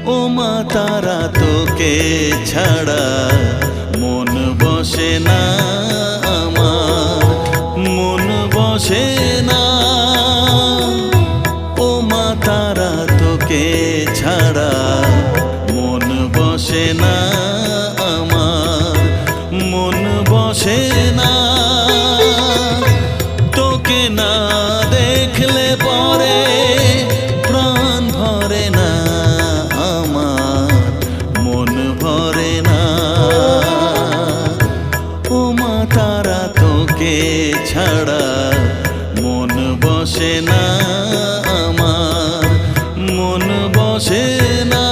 ও মা তারা তোকে ছাড়া মন বসে না আমার, মন বসে না। ও মা তারা তোকে ছাড়া মন বসে না আমার, মন বসে না। তোকে না দেখলে পরে প্রাণ ভরে না আমার, মন ভরে না। ও মা তারা তোকে ছাড়া মন বসে না আমার, মন বসে না।